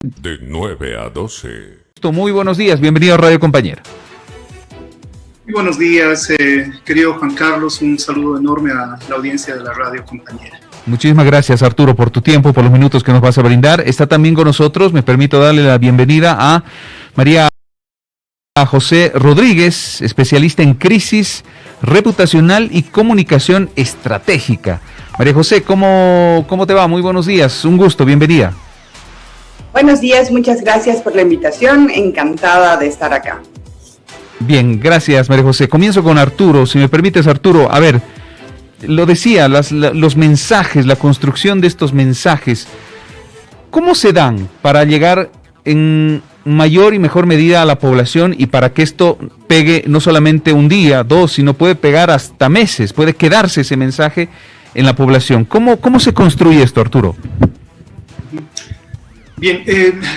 De 9 a 12. Muy buenos días, bienvenido a Radio Compañera. Muy buenos días, querido Juan Carlos, un saludo enorme a la audiencia de la Radio Compañera. Muchísimas gracias, Arturo, por tu tiempo, por los minutos que nos vas a brindar. Está también con nosotros, me permito darle la bienvenida a María José Rodríguez, especialista en crisis reputacional y comunicación estratégica. María José, ¿cómo te va? Muy buenos días, un gusto, bienvenida. Buenos días, muchas gracias por la invitación, encantada de estar acá. Bien, gracias María José. Comienzo con Arturo, si me permites Arturo, a ver, lo decía, los mensajes, la construcción de estos mensajes, ¿cómo se dan para llegar en mayor y mejor medida a la población y para que esto pegue no solamente un día, dos, sino puede pegar hasta meses, puede quedarse ese mensaje en la población? ¿Cómo se construye esto, Arturo? Bien,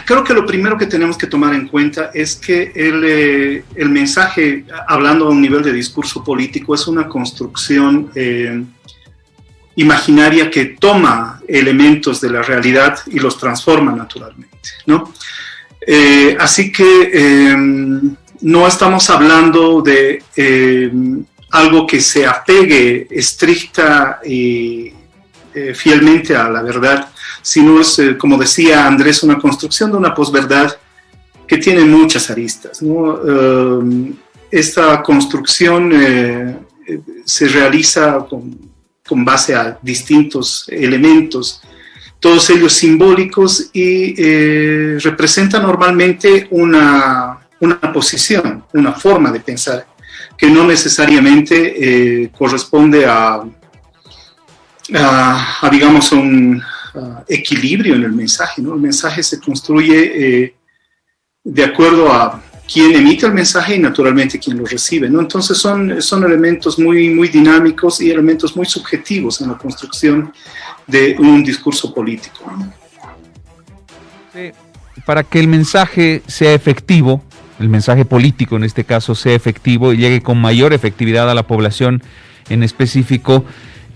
creo que lo primero que tenemos que tomar en cuenta es que el mensaje, hablando a un nivel de discurso político, es una construcción imaginaria que toma elementos de la realidad y los transforma naturalmente, ¿no? Así que no estamos hablando de algo que se apegue estricta y fielmente a la verdad, sino es, como decía Andrés, una construcción de una posverdad que tiene muchas aristas, ¿no? Esta construcción se realiza con base a distintos elementos, todos ellos simbólicos, y representan normalmente una posición, una forma de pensar que no necesariamente corresponde a digamos, un equilibrio en el mensaje, ¿no? El mensaje se construye de acuerdo a quién emite el mensaje y naturalmente quién lo recibe, ¿no? Entonces son elementos muy, muy dinámicos y elementos muy subjetivos en la construcción de un discurso político, ¿no? Sí, para que el mensaje sea efectivo, el mensaje político en este caso sea efectivo y llegue con mayor efectividad a la población en específico,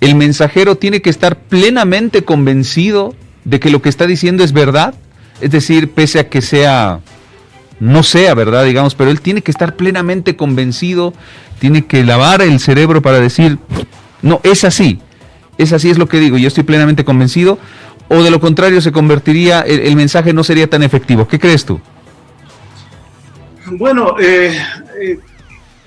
¿el mensajero tiene que estar plenamente convencido de que lo que está diciendo es verdad? Es decir, pese a que no sea verdad, digamos, pero él tiene que estar plenamente convencido, tiene que lavar el cerebro para decir, no, es así es lo que digo, yo estoy plenamente convencido, o de lo contrario se convertiría, el mensaje no sería tan efectivo. ¿Qué crees tú? Bueno,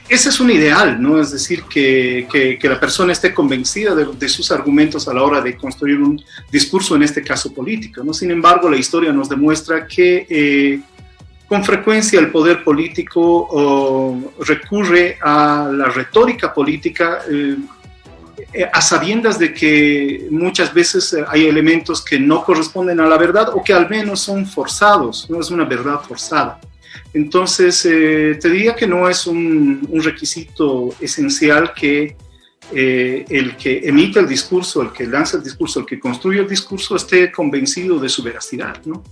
ese es un ideal, ¿no? Es decir, que la persona esté convencida de sus argumentos a la hora de construir un discurso, en este caso político, ¿no? Sin embargo, la historia nos demuestra que con frecuencia el poder político recurre a la retórica política a sabiendas de que muchas veces hay elementos que no corresponden a la verdad o que al menos son forzados, no es una verdad forzada. Entonces, te diría que no es un requisito esencial que el que emite el discurso, el que lanza el discurso, el que construye el discurso esté convencido de su veracidad, ¿no?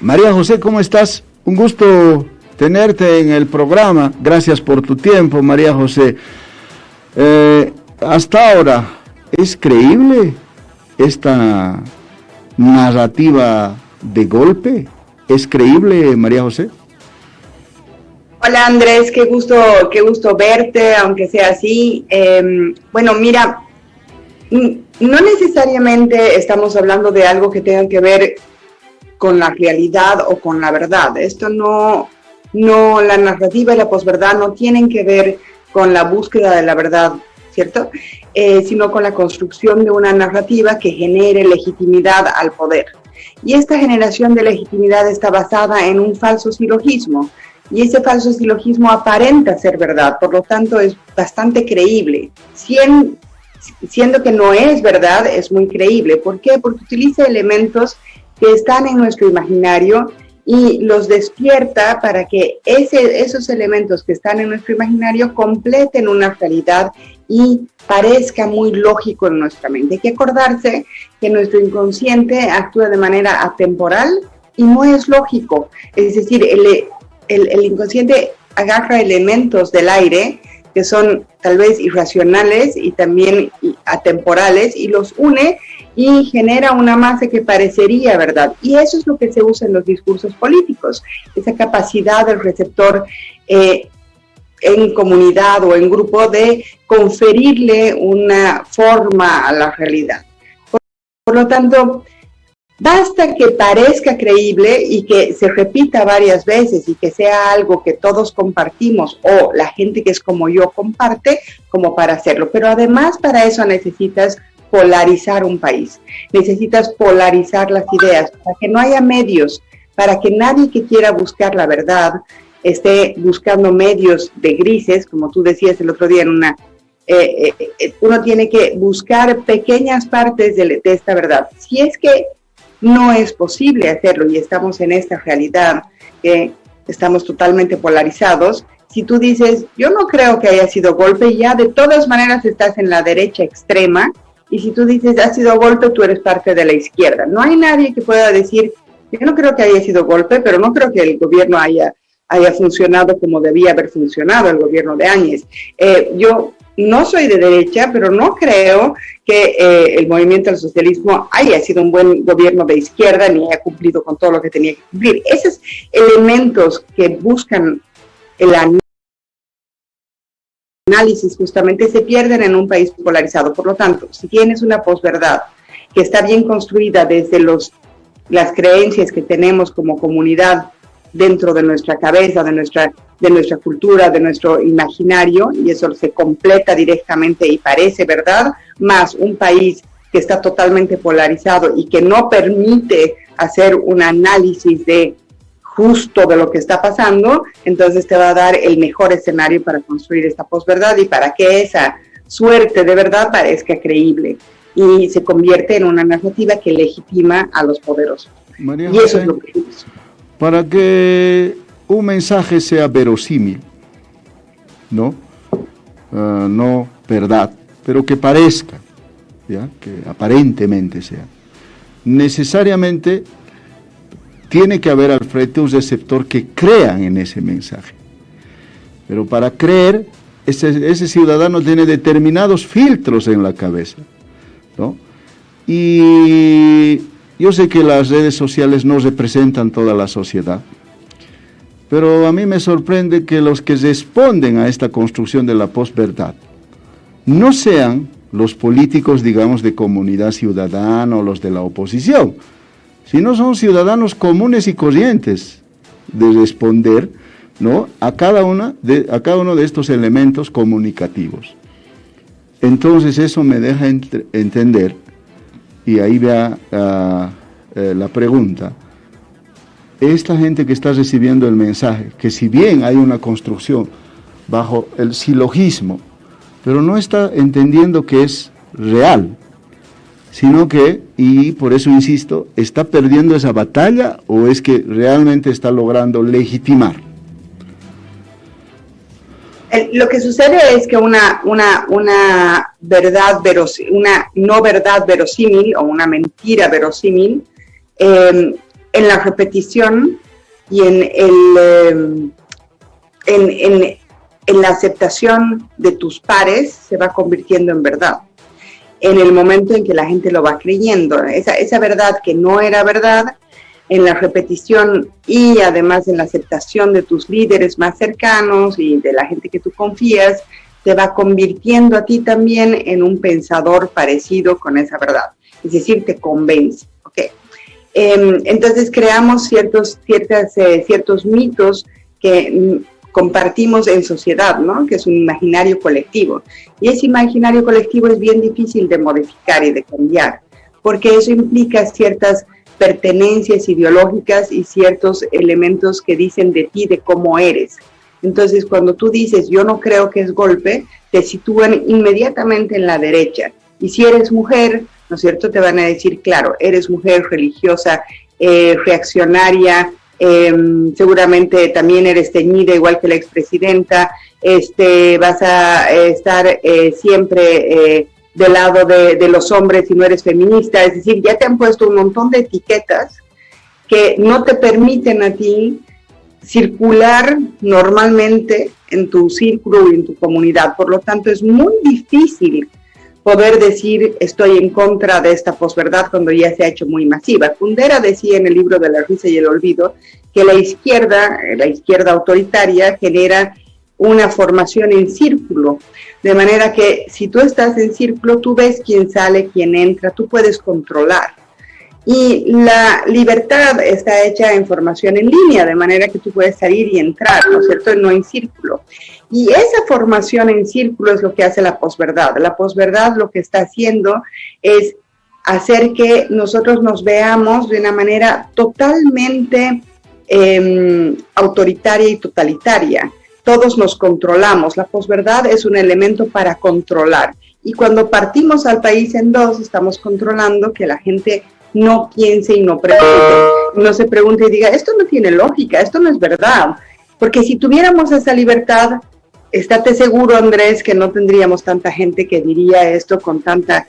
María José, ¿cómo estás? Un gusto tenerte en el programa. Gracias por tu tiempo, María José. Hasta ahora, ¿es creíble esta narrativa de golpe? ¿Es creíble, María José? Hola Andrés, qué gusto verte, aunque sea así. Bueno, mira, no necesariamente estamos hablando de algo que tenga que ver con la realidad o con la verdad. Esto no, la narrativa y la posverdad no tienen que ver con la búsqueda de la verdad, ¿cierto? Sino con la construcción de una narrativa que genere legitimidad al poder. Y esta generación de legitimidad está basada en un falso silogismo, y ese falso silogismo aparenta ser verdad, por lo tanto es bastante creíble. Siendo que no es verdad, es muy creíble. ¿Por qué? Porque utiliza elementos que están en nuestro imaginario y los despierta para que esos elementos que están en nuestro imaginario completen una realidad y parezca muy lógico en nuestra mente. Hay que acordarse que nuestro inconsciente actúa de manera atemporal y no es lógico. Es decir, el inconsciente agarra elementos del aire que son tal vez irracionales y también atemporales y los une y genera una masa que parecería verdad. Y eso es lo que se usa en los discursos políticos, esa capacidad del receptor en comunidad o en grupo de conferirle una forma a la realidad. Por lo tanto, basta que parezca creíble y que se repita varias veces y que sea algo que todos compartimos o la gente que es como yo comparte, como para hacerlo. Pero además para eso necesitas polarizar un país, necesitas polarizar las ideas, para que no haya medios, para que nadie que quiera buscar la verdad esté buscando medios de grises, como tú decías el otro día en una... uno tiene que buscar pequeñas partes de esta verdad. Si es que no es posible hacerlo y estamos en esta realidad que estamos totalmente polarizados, si tú dices, yo no creo que haya sido golpe, ya de todas maneras estás en la derecha extrema, y si tú dices, ha sido golpe, tú eres parte de la izquierda. No hay nadie que pueda decir, yo no creo que haya sido golpe, pero no creo que el gobierno haya funcionado como debía haber funcionado el gobierno de Áñez. Yo no soy de derecha, pero no creo que el movimiento del socialismo haya sido un buen gobierno de izquierda ni haya cumplido con todo lo que tenía que cumplir. Esos elementos que buscan el análisis justamente se pierden en un país polarizado. Por lo tanto, si tienes una posverdad que está bien construida desde las creencias que tenemos como comunidad dentro de nuestra cabeza, de nuestra cultura, de nuestro imaginario, y eso se completa directamente y parece verdad, más un país que está totalmente polarizado y que no permite hacer un análisis de justo de lo que está pasando, entonces te va a dar el mejor escenario para construir esta posverdad y para que esa suerte de verdad parezca creíble y se convierte en una narrativa que legitima a los poderosos. María y eso José, es lo que es. Para que un mensaje sea verosímil, ¿no? No verdad, pero que parezca, ¿ya? Que aparentemente sea, necesariamente tiene que haber al frente un receptor que crean en ese mensaje. Pero para creer, ese ciudadano tiene determinados filtros en la cabeza, ¿no? Y yo sé que las redes sociales no representan toda la sociedad, pero a mí me sorprende que los que responden a esta construcción de la posverdad no sean los políticos, digamos, de comunidad ciudadana o los de la oposición, sino son ciudadanos comunes y corrientes de responder, ¿no?, a cada uno de estos elementos comunicativos. Entonces eso me deja entender, y ahí vea la pregunta, esta gente que está recibiendo el mensaje, que si bien hay una construcción bajo el silogismo, pero no está entendiendo que es real, sino que, y por eso insisto, ¿está perdiendo esa batalla o es que realmente está logrando legitimar? Lo que sucede es que una verdad una no verdad verosímil o una mentira verosímil, en la repetición y en la aceptación de tus pares se va convirtiendo en verdad. En el momento en que la gente lo va creyendo, esa verdad que no era verdad, en la repetición y además en la aceptación de tus líderes más cercanos y de la gente que tú confías, te va convirtiendo a ti también en un pensador parecido con esa verdad. Es decir, te convence. ¿Okay? Entonces creamos ciertos mitos que compartimos en sociedad, ¿no?, que es un imaginario colectivo. Y ese imaginario colectivo es bien difícil de modificar y de cambiar, porque eso implica ciertas pertenencias ideológicas y ciertos elementos que dicen de ti, de cómo eres. Entonces, cuando tú dices, yo no creo que es golpe, te sitúan inmediatamente en la derecha. Y si eres mujer, ¿no es cierto?, te van a decir, claro, eres mujer religiosa, reaccionaria, seguramente también eres teñida igual que la expresidenta, vas a estar siempre del lado de los hombres y no eres feminista. Es decir, ya te han puesto un montón de etiquetas que no te permiten a ti circular normalmente en tu círculo y en tu comunidad. Por lo tanto, es muy difícil poder decir estoy en contra de esta posverdad cuando ya se ha hecho muy masiva. Kundera decía en el libro de La risa y el olvido que la izquierda autoritaria genera una formación en círculo, de manera que si tú estás en círculo, tú ves quién sale, quién entra, tú puedes controlar. Y la libertad está hecha en formación en línea, de manera que tú puedes salir y entrar, ¿no es cierto?, no en círculo. Y esa formación en círculo es lo que hace la posverdad. La posverdad lo que está haciendo es hacer que nosotros nos veamos de una manera totalmente autoritaria y totalitaria. Todos nos controlamos. La posverdad es un elemento para controlar. Y cuando partimos al país en dos, estamos controlando que la gente no piense y no se pregunte y diga, esto no tiene lógica, esto no es verdad. Porque si tuviéramos esa libertad, estate seguro, Andrés, que no tendríamos tanta gente que diría esto con tanta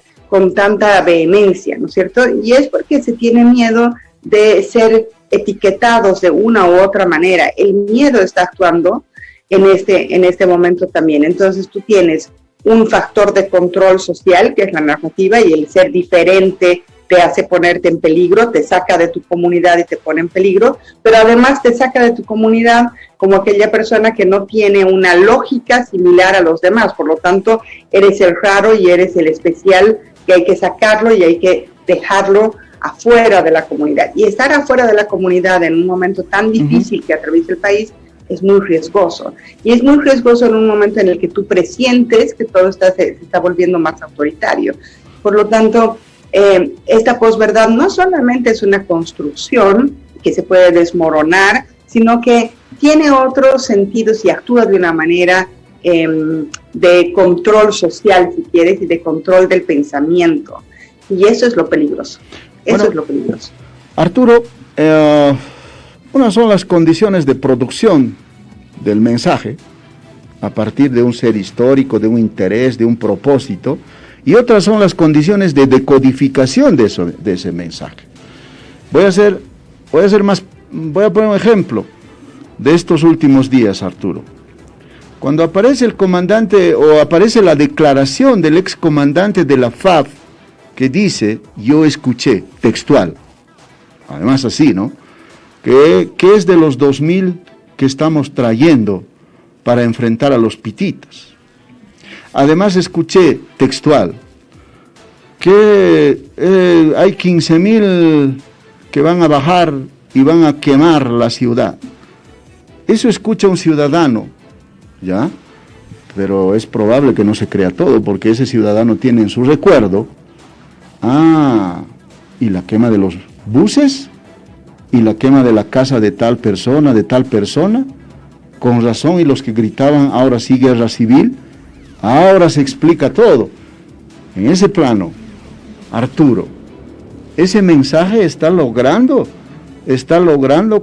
vehemencia, ¿no es cierto? Y es porque se tiene miedo de ser etiquetados de una u otra manera. El miedo está actuando en este momento también. Entonces tú tienes un factor de control social, que es la narrativa, y el ser diferente te hace ponerte en peligro, te saca de tu comunidad y te pone en peligro, pero además te saca de tu comunidad como aquella persona que no tiene una lógica similar a los demás. Por lo tanto, eres el raro y eres el especial, que hay que sacarlo y hay que dejarlo afuera de la comunidad. Y estar afuera de la comunidad en un momento tan difícil que atraviesa el país es muy riesgoso. Y es muy riesgoso en un momento en el que tú presientes que todo se está volviendo más autoritario. Por lo tanto, esta posverdad no solamente es una construcción que se puede desmoronar, sino que tiene otros sentidos y actúa de una manera de control social, si quieres, y de control del pensamiento. Y eso es lo peligroso. Eso es lo peligroso. Arturo, unas son las condiciones de producción del mensaje, a partir de un ser histórico, de un interés, de un propósito, y otras son las condiciones de decodificación de ese mensaje. Voy a poner un ejemplo de estos últimos días, Arturo. Cuando aparece el comandante, o aparece la declaración del excomandante de la FAB, que dice, yo escuché, textual, además así, ¿no?, que es de los 2.000 que estamos trayendo para enfrentar a los pititas. Además escuché, textual, que hay 15.000 que van a bajar y van a quemar la ciudad. Eso escucha un ciudadano, ¿ya? Pero es probable que no se crea todo, porque ese ciudadano tiene en su recuerdo, y la quema de los buses, y la quema de la casa de tal persona, con razón, y los que gritaban, ahora sí guerra civil, ahora se explica todo. En ese plano, Arturo, ese mensaje está logrando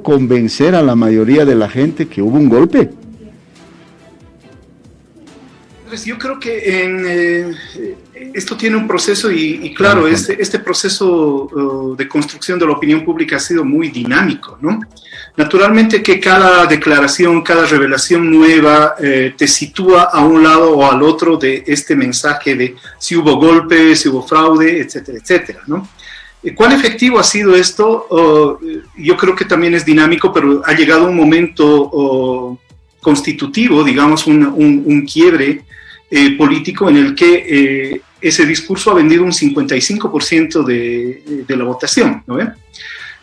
convencer a la mayoría de la gente que hubo un golpe. Yo creo que esto tiene un proceso y claro, este proceso de construcción de la opinión pública ha sido muy dinámico, ¿no? Naturalmente que cada declaración, cada revelación nueva te sitúa a un lado o al otro de este mensaje de si hubo golpe, si hubo fraude, etcétera, etcétera, ¿no? ¿Cuán efectivo ha sido esto? Yo creo que también es dinámico, pero ha llegado un momento constitutivo, digamos, un quiebre político en el que ese discurso ha vendido un 55% de la votación, ¿no?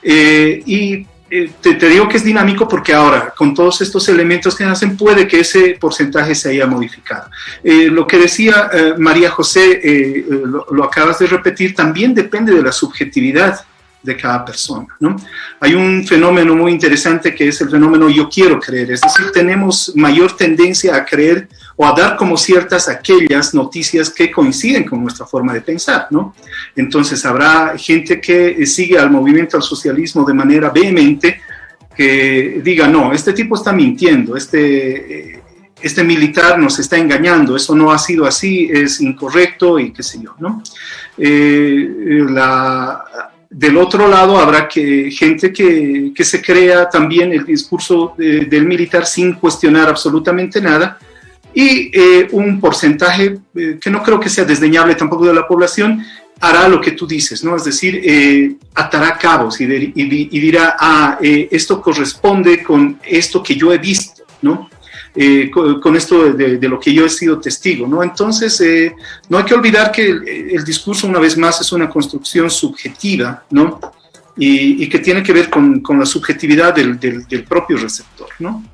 Te digo que es dinámico porque ahora, con todos estos elementos que nacen, puede que ese porcentaje se haya modificado. Lo que decía María José, lo acabas de repetir, también depende de la subjetividad de cada persona, ¿no? Hay un fenómeno muy interesante que es el fenómeno yo quiero creer, es decir, tenemos mayor tendencia a creer o a dar como ciertas aquellas noticias que coinciden con nuestra forma de pensar, ¿no? Entonces habrá gente que sigue al movimiento al socialismo de manera vehemente, que diga, no, este tipo está mintiendo, este militar nos está engañando, eso no ha sido así, es incorrecto y qué sé yo, ¿no? Del otro lado habrá gente que se crea también el discurso del militar sin cuestionar absolutamente nada y un porcentaje que no creo que sea desdeñable tampoco de la población hará lo que tú dices, ¿no? Es decir, atará cabos y dirá, esto corresponde con esto que yo he visto, ¿no? Con esto de lo que yo he sido testigo, ¿no? Entonces, no hay que olvidar que el discurso, una vez más, es una construcción subjetiva, ¿no? Y que tiene que ver con la subjetividad del propio receptor, ¿no?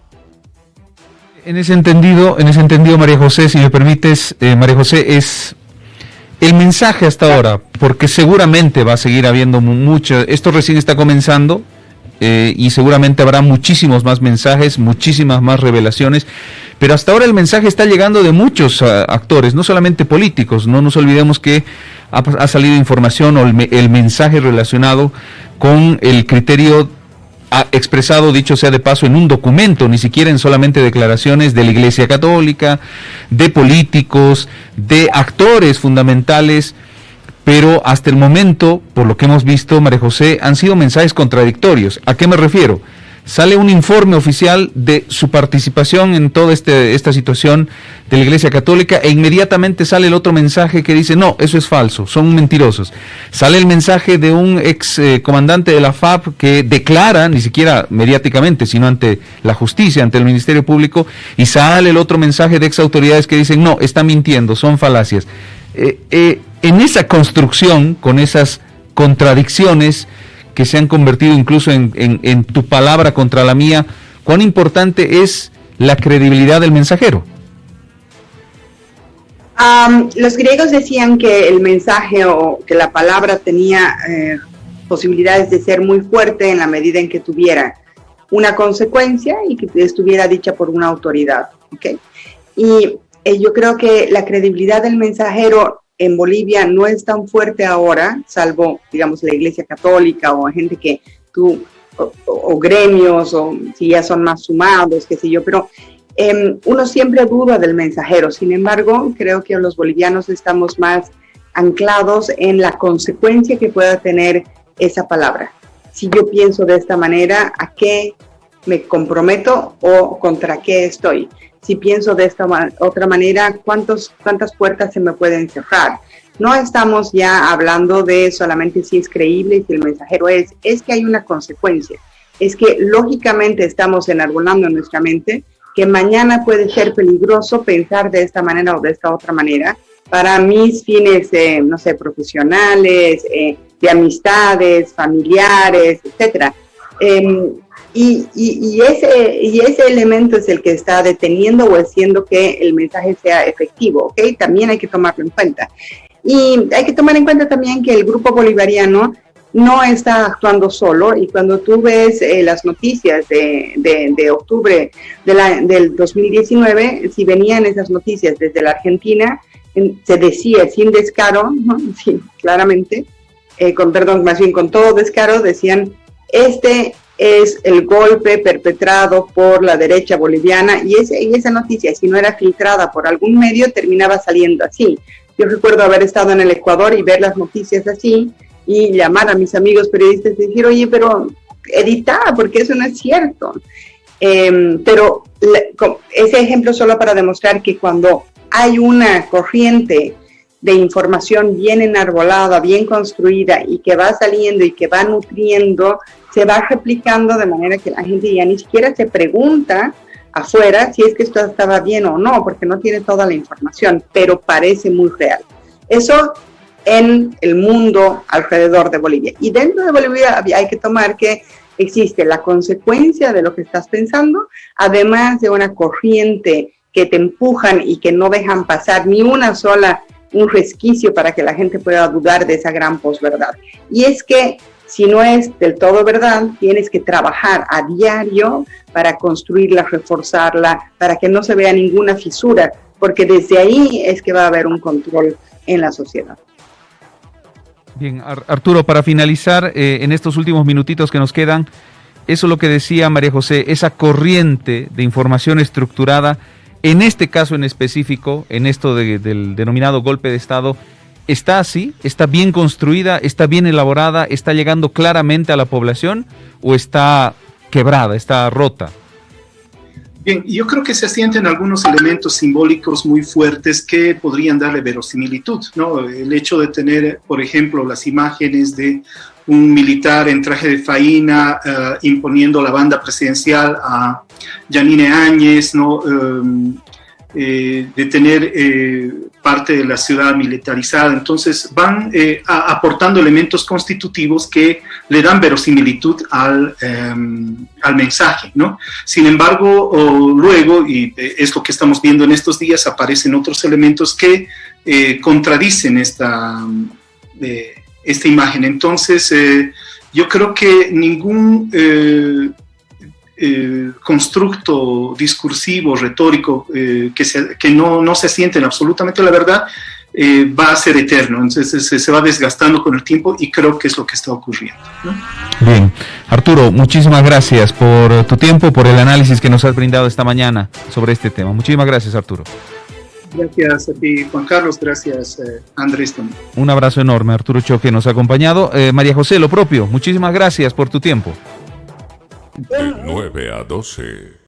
En ese entendido, María José, si me permites, María José, es el mensaje hasta ahora, porque seguramente va a seguir habiendo mucho, esto recién está comenzando, y seguramente habrá muchísimos más mensajes, muchísimas más revelaciones, pero hasta ahora el mensaje está llegando de muchos actores, no solamente políticos. No nos olvidemos que ha salido información o el mensaje relacionado con el criterio expresado, dicho sea de paso, en un documento, ni siquiera en solamente declaraciones de la Iglesia Católica, de políticos, de actores fundamentales. Pero hasta el momento, por lo que hemos visto, María José, han sido mensajes contradictorios. ¿A qué me refiero? Sale un informe oficial de su participación en toda esta situación de la Iglesia Católica e inmediatamente sale el otro mensaje que dice, no, eso es falso, son mentirosos. Sale el mensaje de un ex comandante de la FAP que declara, ni siquiera mediáticamente, sino ante la justicia, ante el Ministerio Público, y sale el otro mensaje de ex autoridades que dicen, no, está mintiendo, son falacias. En esa construcción, con esas contradicciones que se han convertido incluso en tu palabra contra la mía, ¿cuán importante es la credibilidad del mensajero? Los griegos decían que el mensaje o que la palabra tenía posibilidades de ser muy fuerte en la medida en que tuviera una consecuencia y que estuviera dicha por una autoridad, ¿okay? Y yo creo que la credibilidad del mensajero en Bolivia no es tan fuerte ahora, salvo, digamos, la Iglesia Católica o gente que o gremios, o si ya son más sumados, qué sé yo, pero uno siempre duda del mensajero. Sin embargo, creo que los bolivianos estamos más anclados en la consecuencia que pueda tener esa palabra. Si yo pienso de esta manera, ¿a qué me comprometo o contra qué estoy? Si pienso de esta otra manera, ¿cuántas puertas se me pueden cerrar? No estamos ya hablando de solamente si es creíble, si el mensajero es que hay una consecuencia. Es que lógicamente estamos enarbolando en nuestra mente que mañana puede ser peligroso pensar de esta manera o de esta otra manera para mis fines, no sé, profesionales, de amistades, familiares, etcétera. Y ese elemento es el que está deteniendo o haciendo que el mensaje sea efectivo, ¿ok? También hay que tomarlo en cuenta. Y hay que tomar en cuenta también que el grupo bolivariano no está actuando solo, y cuando tú ves las noticias de octubre del 2019, si venían esas noticias desde la Argentina, se decía sin descaro, ¿no? Sí, claramente, más bien con todo descaro, decían, este es el golpe perpetrado por la derecha boliviana, y esa noticia, si no era filtrada por algún medio, terminaba saliendo así. Yo recuerdo haber estado en el Ecuador y ver las noticias así, y llamar a mis amigos periodistas y decir, oye, pero edita, porque eso no es cierto. Pero ese ejemplo solo para demostrar que cuando hay una corriente de información bien enarbolada, bien construida, y que va saliendo y que va nutriendo, se va replicando de manera que la gente ya ni siquiera se pregunta afuera si es que esto estaba bien o no, porque no tiene toda la información, pero parece muy real. Eso en el mundo alrededor de Bolivia. Y dentro de Bolivia hay que tomar que existe la consecuencia de lo que estás pensando, además de una corriente que te empujan y que no dejan pasar ni un resquicio para que la gente pueda dudar de esa gran posverdad. Y es que si no es del todo verdad, tienes que trabajar a diario para construirla, reforzarla, para que no se vea ninguna fisura, porque desde ahí es que va a haber un control en la sociedad. Bien, Arturo, para finalizar, en estos últimos minutitos que nos quedan, eso es lo que decía María José, esa corriente de información estructurada, en este caso en específico, en esto del denominado golpe de Estado, ¿está así? ¿Está bien construida? ¿Está bien elaborada? ¿Está llegando claramente a la población? ¿O está quebrada? ¿Está rota? Bien, yo creo que se asienten algunos elementos simbólicos muy fuertes que podrían darle verosimilitud, ¿no? El hecho de tener, por ejemplo, las imágenes de un militar en traje de faena imponiendo la banda presidencial a Yanine Áñez, ¿no? De tener parte de la ciudad militarizada. Entonces van aportando elementos constitutivos que le dan verosimilitud al mensaje, ¿no? Sin embargo, luego, y es lo que estamos viendo en estos días, aparecen otros elementos que contradicen esta imagen. Entonces, yo creo que ningún constructo discursivo, retórico, que no se asiente en absolutamente la verdad, va a ser eterno. Entonces se va desgastando con el tiempo y creo que es lo que está ocurriendo, ¿no? Bien, Arturo, muchísimas gracias por tu tiempo, por el análisis que nos has brindado esta mañana sobre este tema. Muchísimas gracias, Arturo. Gracias a ti, Juan Carlos. Gracias, Andrés también. Un abrazo enorme, Arturo Choque nos ha acompañado. María José, lo propio, muchísimas gracias por tu tiempo. De 9 a 12.